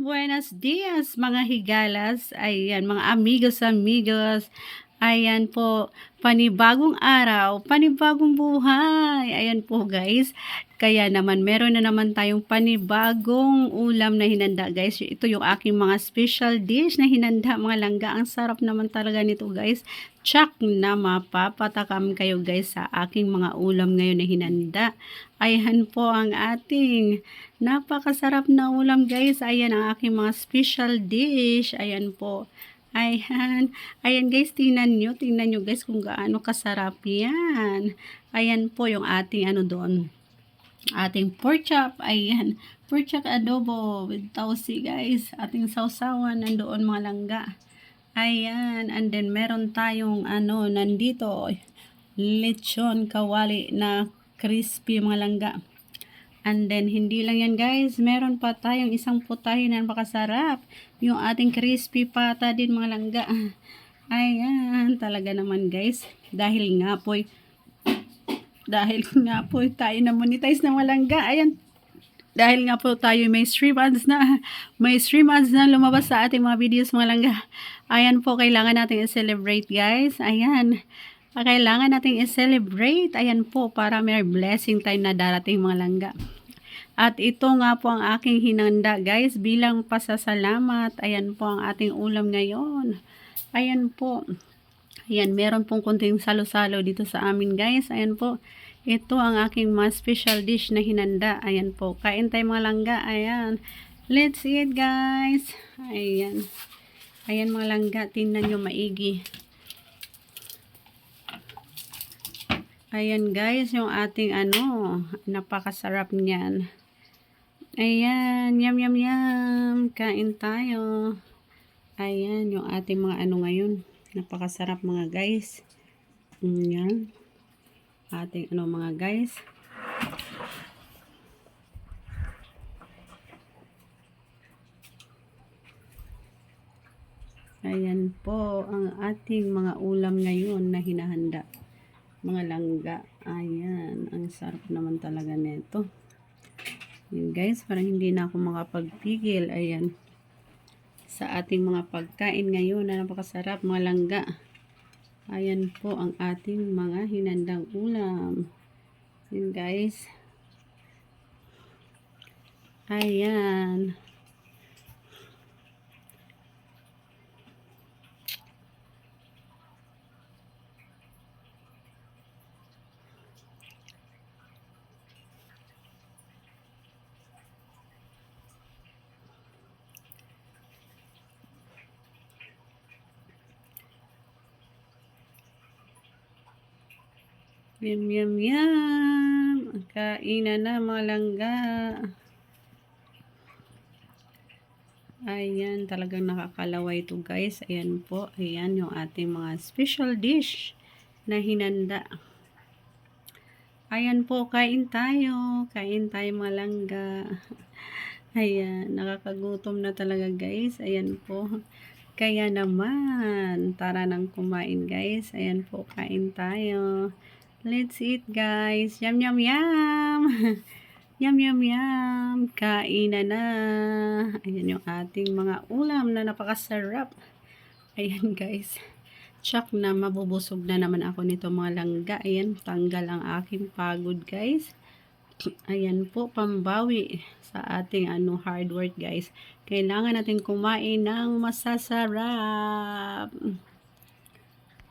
Buenos dias mga higalas, ayan mga amigos, ayan po, panibagong araw, panibagong buhay, ayan po guys. Kaya naman meron na naman tayong panibagong ulam na hinanda guys. Ito yung aking mga special dish na hinanda mga langga. Ang sarap naman talaga nito guys. Tsak na mapapatakam kayo guys sa aking mga ulam ngayon na hinanda. Ayan po ang ating napakasarap na ulam guys. Ayan ang aking mga special dish. Ayan po. Ayan. Ayan guys, tingnan nyo guys kung gaano kasarap yan. Ayan po yung ating ano doon. Ating pork chop. Ayan. Pork chop adobo with tausi guys. Ating sausawan nandoon mga langga. Ayan. And then meron tayong ano nandito. Lechon kawali na crispy mga langga. And then, hindi lang yan guys. Meron pa tayong isang putahe na napakasarap. Yung ating crispy pata din mga langga. Ayan, talaga naman guys. Dahil nga po tayo na monetize ng malangga. Ayan, dahil nga po tayo may 3 months na. May 3 months na lumabas sa ating mga videos mga langga. Ayan po, kailangan natin i-celebrate guys. Ayan. Kailangan natin i-celebrate. Ayan po, para may blessing tayo na darating mga langga. At ito nga po ang aking hinanda guys bilang pasasalamat. Ayan po ang ating ulam ngayon. Ayan po. Ayan, meron pong konting salo-salo dito sa amin guys. Ayan po. Ito ang aking mga special dish na hinanda. Ayan po. Kain tayo mga langga. Ayan. Let's eat guys. Ayan. Ayan mga langga. Tingnan nyo maigi. Ayan guys. Yung ating ano. Napakasarap niyan. Ayan, yum. Kain tayo. Ayan, yung ating mga ano ngayon. Napakasarap mga guys. Ayan. Ating ano mga guys. Ayan po ang ating mga ulam ngayon na hinahanda. Mga langga. Ayan, ang sarap naman talaga nito. Ayan guys, parang hindi na ako makapagpigil. Ayan. Sa ating mga pagkain ngayon na napakasarap mga langga. Ayan po ang ating mga hinandang ulam. Ayan guys. Ayan. Yum. Kainan na mga langga. Ayan, talagang nakakalaway ito guys. Ayan po. Ayan yung ating mga special dish na hinanda. Ayan po, kain tayo. Kain tayo mga langga. Ayan, nakakagutom na talaga guys. Ayan po. Kaya naman, tara nang kumain guys. Ayan po, kain tayo. Let's eat guys. Yum. Yum. Kainan na. Ayan yung ating mga ulam na napakasarap. Ayan guys. Tsak na mabubusog na naman ako nito mga langga. Ayan, tanggal ang aking pagod guys. Ayan po, pambawi sa ating hard work guys. Kailangan natin kumain ng masasarap.